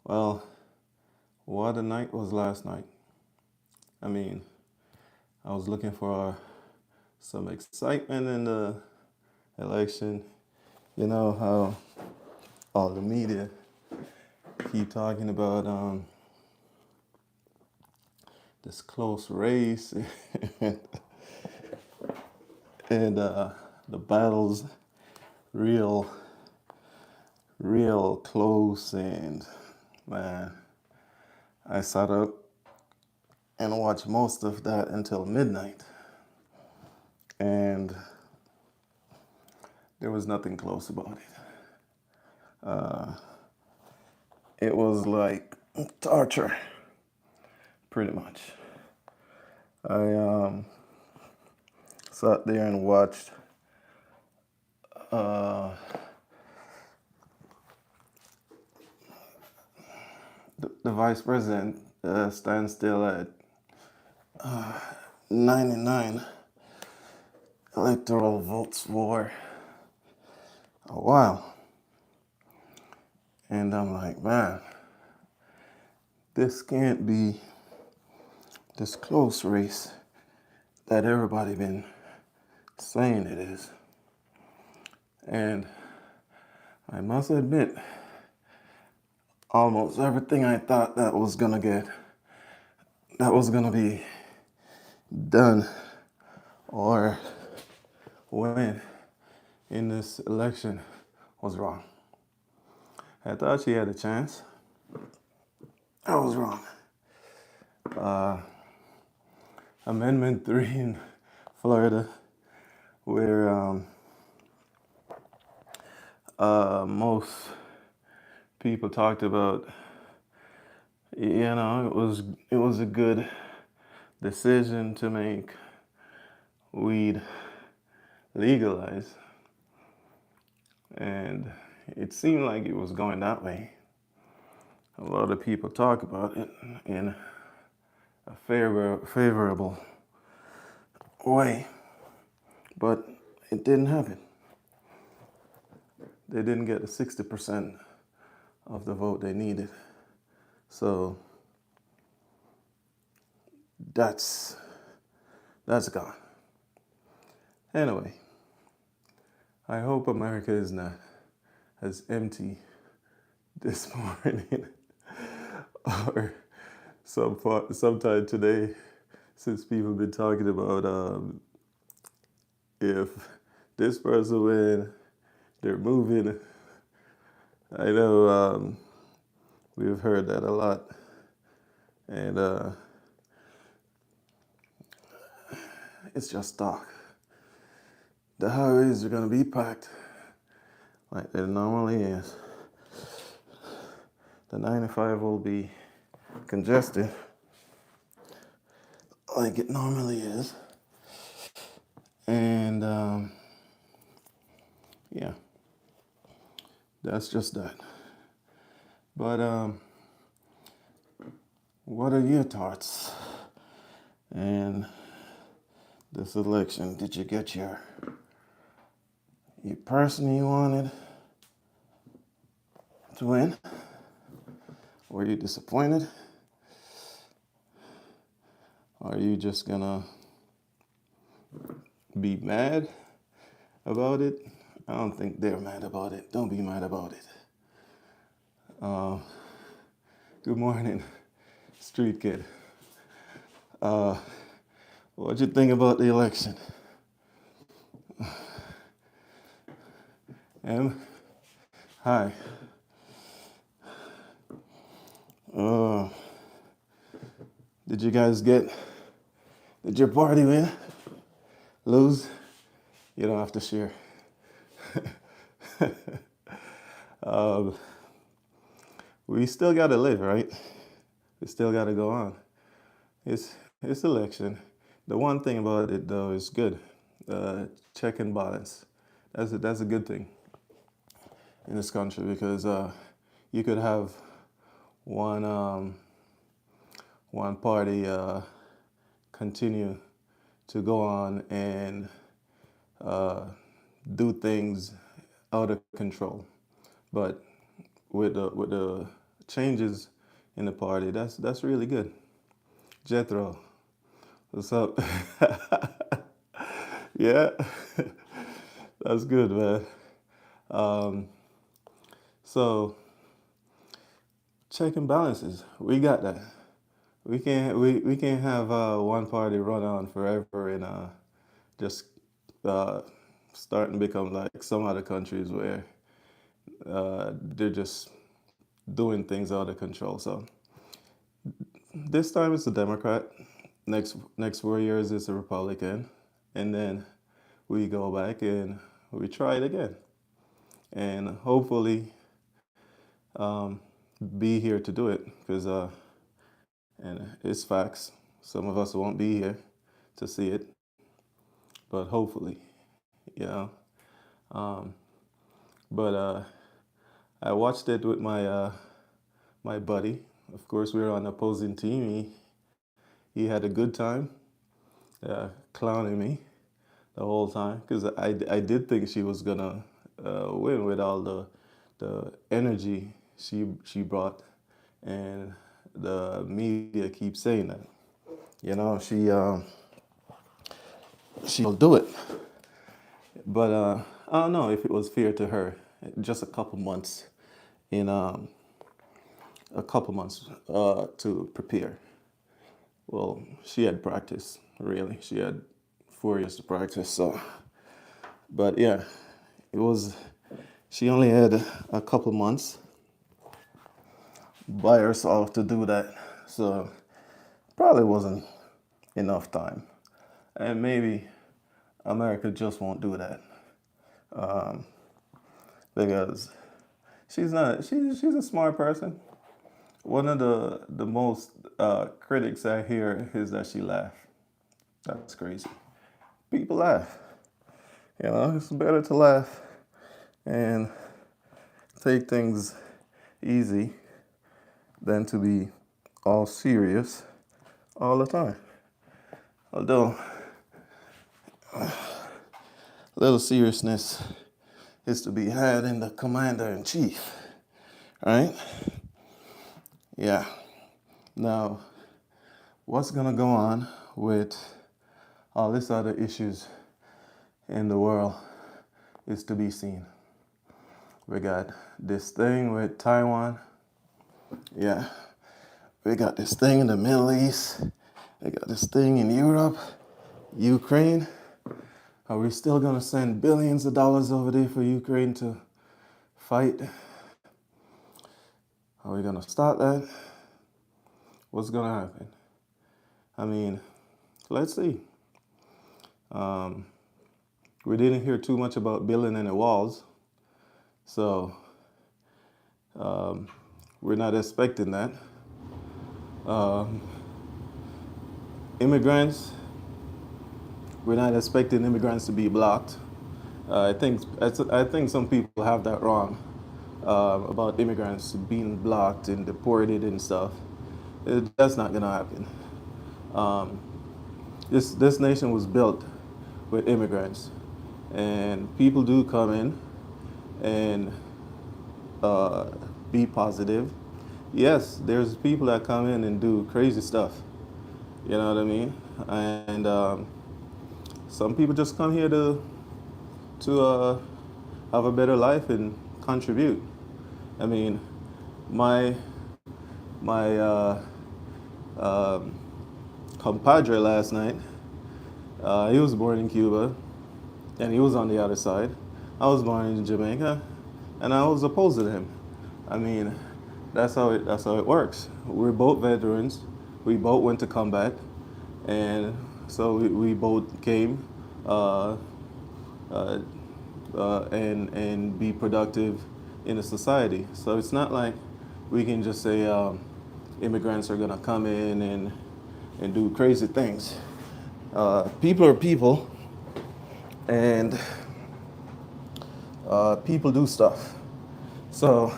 Well, what a night was last night. I mean, I was looking for some excitement in the election. You know how all the media keep talking about this close race and, and the battles real, real close. And man, I sat up and watched most of that until midnight. And there was nothing close about it. It was like torture, pretty much. I sat there and watched uh, the vice president stand still at 99 electoral votes for a while. And I'm like, man, this can't be this close race that everybody been saying it is. And I must admit, almost everything I thought that was gonna be done or win in this election was wrong. I thought she had a chance. I was wrong. Amendment 3 in Florida, where most people talked about, it was a good decision to make weed legalized, and it seemed like it was going that way. A lot of people talk about it in a favorable way, but it didn't happen. They didn't get the 60% of the vote they needed. So that's gone. Anyway, I hope America is not as empty this morning or sometime today, since people have been talking about if this person win, they're moving. I know we've heard that a lot, and it's just talk. The highways are gonna be packed like it normally is. The 95 will be congested like it normally is. And yeah, that's just that. But what are your thoughts? And this election, did you get your person you wanted to win? Were you disappointed? Are you just gonna be mad about it? I don't think they're mad about it. Don't be mad about it. Good morning, street kid. What'd you think about the election? Em? Hi. Did you guys did your party win? Lose? You don't have to share. We still gotta live, right? We still gotta go on. It's election. The one thing about it though is good. Check and balance. That's a good thing in this country, because you could have one one party continue to go on and do things out of control, but with the changes in the party. That's really good. Jethro, what's up? Yeah, that's good, man. Um, so check and balances, we got that. We can't have one party run on forever and just uh, starting to become like some other countries where they're just doing things out of control. So this time it's a Democrat. Next 4 years it's a Republican, and then we go back and we try it again, and hopefully um, be here to do it because and it's facts. Some of us won't be here to see it, but hopefully, you know. Um, but I watched it with my buddy. Of course, we were on the opposing team. He had a good time clowning me the whole time because I did think she was gonna win with all the energy she brought, and the media keeps saying that. You know, she'll do it, but I don't know if it was fair to her. Just in a couple months to prepare. Well, she had practice, really. She had 4 years to practice. So, but yeah, it was. She only had a couple months by herself to do that. So probably wasn't enough time, and maybe America just won't do that um, because she's not. She's a smart person. One of the most critics I hear is that she laughed. That's crazy. People laugh. You know, it's better to laugh and take things easy than to be all serious all the time. Although, a little seriousness is to be had in the commander in chief, right? Yeah. Now, what's gonna go on with all these other issues in the world is to be seen. We got this thing with Taiwan. Yeah. We got this thing in the Middle East. We got this thing in Europe, Ukraine. Are we still gonna send billions of dollars over there for Ukraine to fight? Are we gonna stop that? What's gonna happen? I mean, let's see. We didn't hear too much about building any walls, so we're not expecting that. Um, Immigrants, we're not expecting immigrants to be blocked. I think some people have that wrong about immigrants being blocked and deported and stuff. That's not gonna happen. Um, this nation was built with immigrants, and people do come in and uh, be positive. Yes, there's people that come in and do crazy stuff. You know what I mean? And some people just come here to have a better life and contribute. I mean, my my um, compadre last night, he was born in Cuba, and he was on the other side. I was born in Jamaica, and I was opposed to him. I mean, that's how it works. We're both veterans. We both went to combat, and so we both came uh, uh, and be productive in a society. So it's not like we can just say immigrants are gonna come in and do crazy things. People are people, and people do stuff. So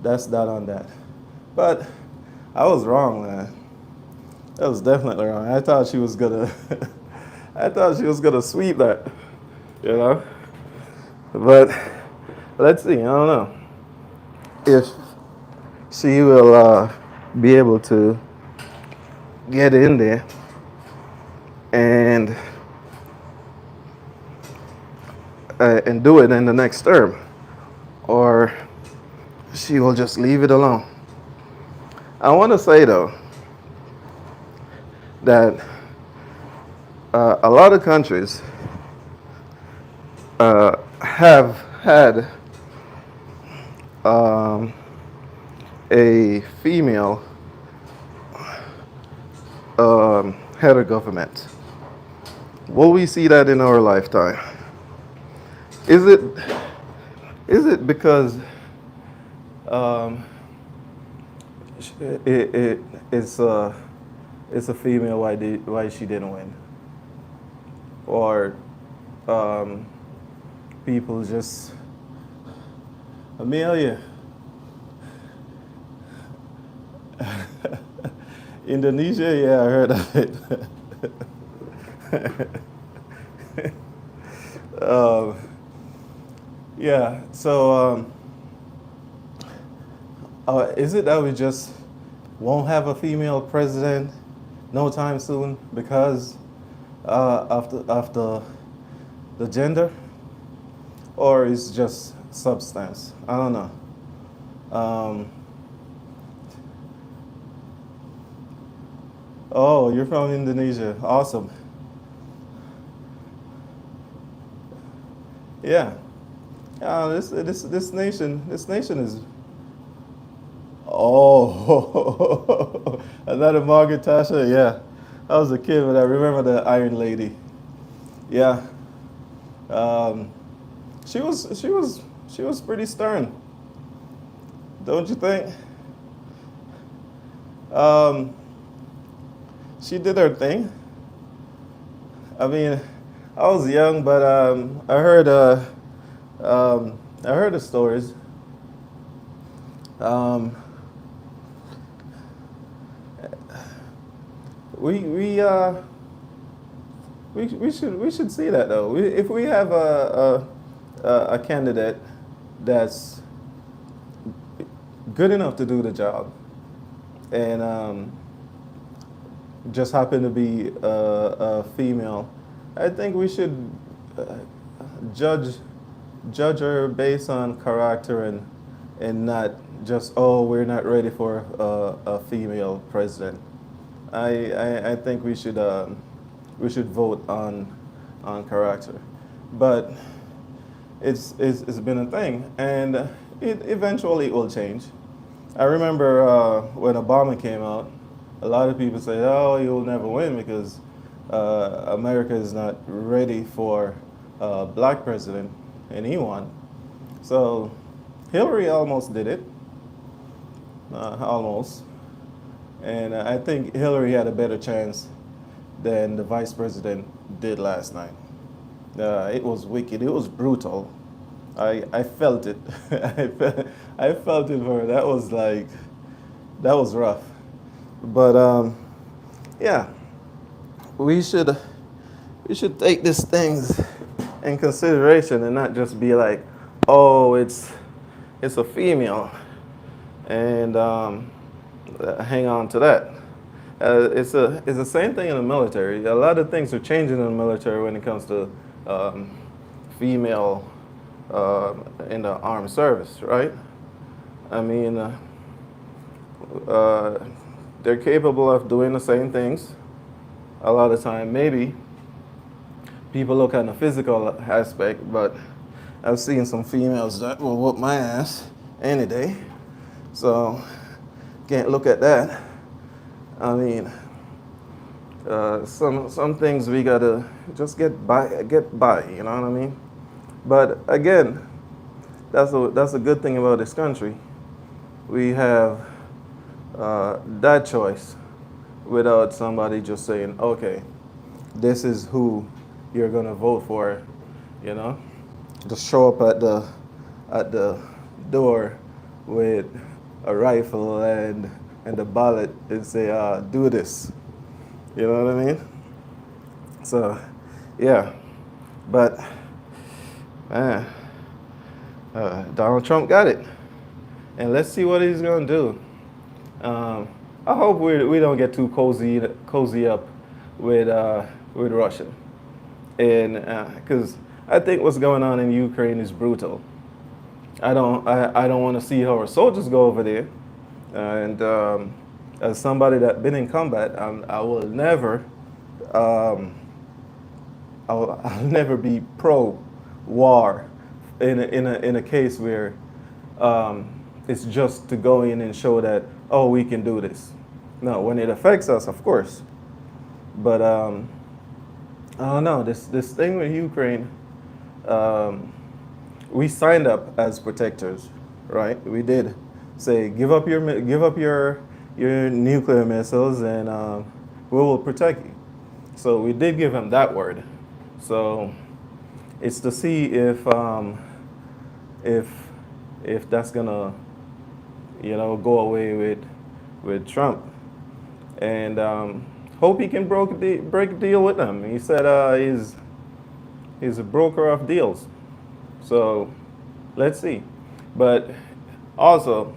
that's that on that. But I was wrong, man. I was definitely wrong. I thought she was gonna, I thought she was gonna sweep that, you know. But let's see. I don't know. if she will be able to get in there and do it in the next term, or she will just leave it alone. I want to say though that a lot of countries have had a female head of government. Will we see that in our lifetime? Is it because um, it's a female? Why she didn't win? Or people just Amelia? Indonesia? Yeah, I heard of it. um, yeah. So is it that we just won't have a female president no time soon because of the gender, or is just substance? I don't know. Um, oh, you're from Indonesia. Awesome. Yeah. This nation is. Oh, another Margaret Thatcher. Yeah, I was a kid, but I remember the Iron Lady. Yeah. Um, she was pretty stern, don't you think? Um, she did her thing. I mean, I was young, but I heard the stories. Um, we we uh we should see that though. If we have a candidate that's good enough to do the job, and just happen to be a female, I think we should uh, judge her based on character and not just, oh, we're not ready for a female president. I think we should vote on character, but it's been a thing, and it eventually will change. I remember when Obama came out, a lot of people say, "Oh, you'll never win because America is not ready for a black president," and he won. So Hillary almost did it, almost, and I think Hillary had a better chance than the vice president did last night. It was wicked. It was brutal. I felt it. I felt it for her. That was rough. But yeah, we should we should take these things in consideration and not just be like, oh, it's a female, and hang on to that. It's the same thing in the military. A lot of things are changing in the military when it comes to female in the armed service, right? I mean, they're capable of doing the same things a lot of time. Maybe people look at the physical aspect, but I've seen some females that will whoop my ass any day. So can't look at that. I mean, some things we gotta just get by. You know what I mean? But again, that's a good thing about this country. We have that choice without somebody just saying, okay, this is who you're gonna vote for. You know, just show up at the door with a rifle and a ballot and say, do this. You know what I mean? So, yeah. But, man, Donald Trump got it. and let's see what he's gonna do. Um, I hope we don't get too cozy up with Russia, and because I think what's going on in Ukraine is brutal. I don't want to see how our soldiers go over there, and as somebody that been in combat, I will never um, I'll never be pro war in a case where it's just to go in and show that, oh, we can do this. No, when it affects us, of course. But I don't know, this thing with Ukraine, um, we signed up as protectors, right? We did say give up your nuclear missiles, and we will protect you. So we did give him that word. So it's to see if if that's gonna go away with Trump, and hope he can break a deal with them. He said he's a broker of deals. So let's see. But also,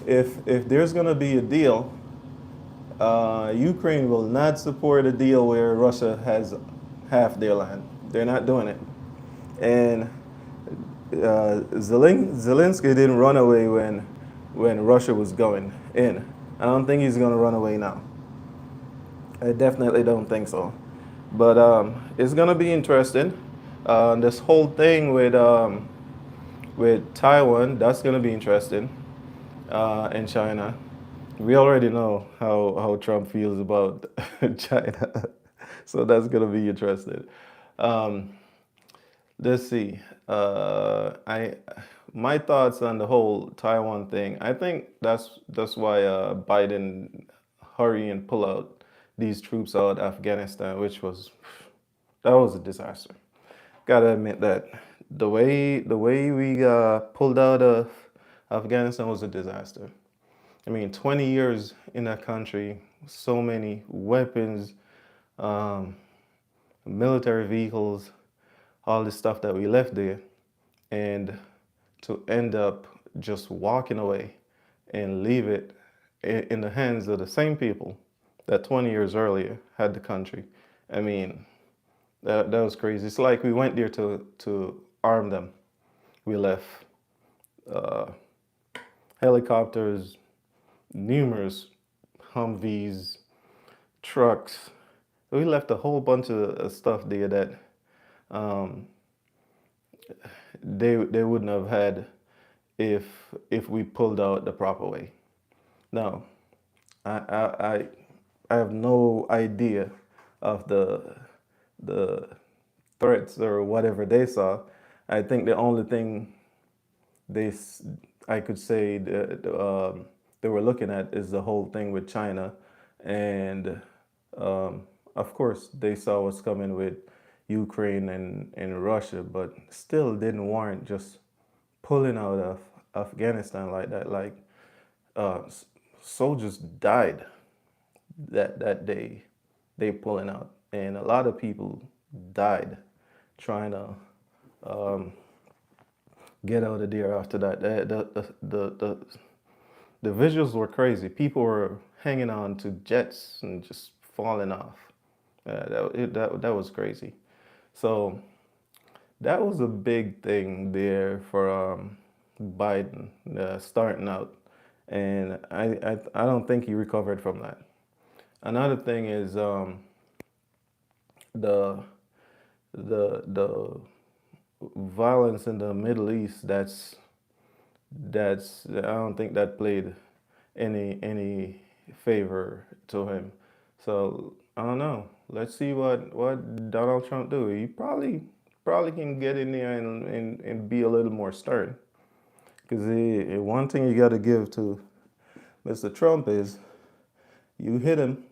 if there's gonna be a deal, Ukraine will not support a deal where Russia has half their land. They're not doing it. And Zelensky didn't run away when Russia was going in. I don't think he's gonna run away now. I definitely don't think so. But it's gonna be interesting. This whole thing with Taiwan, that's gonna be interesting. And China, we already know how Trump feels about China, so that's gonna be interesting. Um, let's see. I my thoughts on the whole Taiwan thing. I think that's why Biden hurry and pull out these troops out of Afghanistan, which was that was a disaster. Gotta admit that the way we pulled out of Afghanistan was a disaster. I mean, 20 years in that country, so many weapons, um, military vehicles, all this stuff that we left there, and to end up just walking away and leave it in the hands of the same people that 20 years earlier had the country. I mean, that was crazy. It's like we went there to arm them. We left uh, helicopters, numerous Humvees, trucks. We left a whole bunch of stuff there that um, they wouldn't have had if we pulled out the proper way. Now, I I I I have no idea of the threats or whatever they saw. I think the only thing they I could say that they were looking at is the whole thing with China, and um, of course they saw what's coming with Ukraine and Russia, but still didn't warrant just pulling out of Afghanistan like that. Like uh, soldiers died that day they pulling out, and a lot of people died trying to um, get out of there after that. The visuals were crazy. People were hanging on to jets and just falling off. That was crazy. So that was a big thing there for Biden starting out, and I don't think he recovered from that. Another thing is the the violence in the Middle East. That's I don't think that played any favor to him. So I don't know. Let's see what Donald Trump do. He probably can get in there and be a little more stern. Because one thing you got to give to Mr. Trump is you hit him,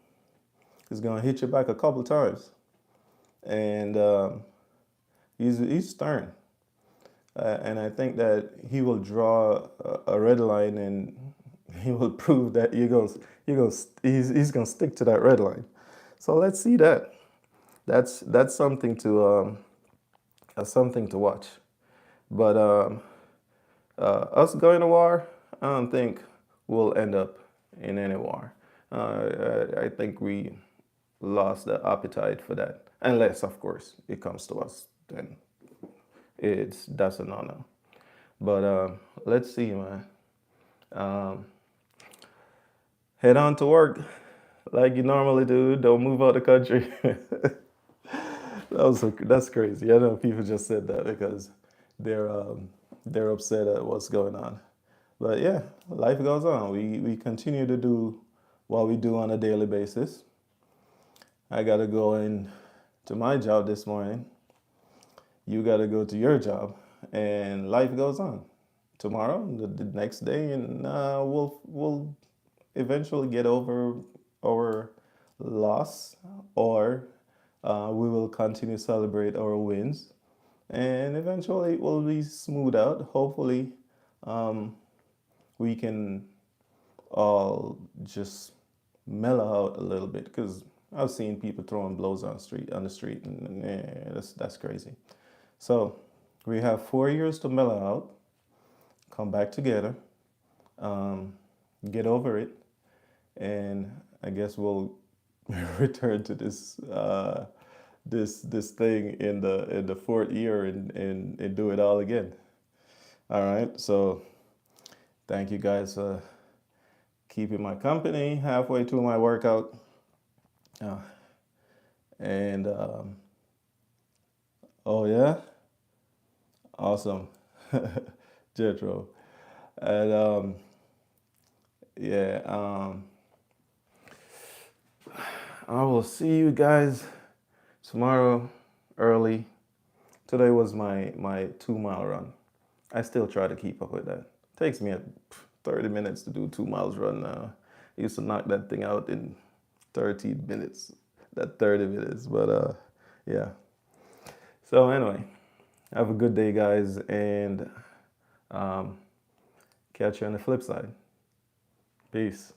he's gonna hit you back a couple times, and he's stern. And I think that he will draw a red line, and he will prove that he's gonna stick to that red line. So let's see that. That's something to watch. But us going to war, I don't think we'll end up in any war. I think we lost the appetite for that, unless, of course, it comes to us. Then that's a no-no. But let's see, man. Um, Head on to work like you normally do. Don't move out the country. That's crazy. I know people just said that because they're they're upset at what's going on. But yeah, life goes on. We continue to do what we do on a daily basis. I gotta go in to my job this morning. You gotta go to your job, and life goes on. Tomorrow, the next day, and we'll eventually get over our loss, or we will continue to celebrate our wins, and eventually it will be smoothed out. Hopefully, um, we can all just mellow out a little bit because I've seen people throwing blows on the street, and that's crazy. So we have 4 years to mellow out, come back together, um, get over it, and I guess we'll return to this thing in the fourth year and do it all again. All right. So thank you guys for keeping my company halfway through my workout. Uh, and oh yeah, awesome, Jetro. And yeah, I will see you guys tomorrow early. Today was my 2 mile run. I still try to keep up with that. Takes me 30 minutes to do 2 miles run now. I used to knock that thing out in 30 minutes, that 30 minutes. But yeah. So anyway, have a good day, guys, and um, catch you on the flip side. Peace.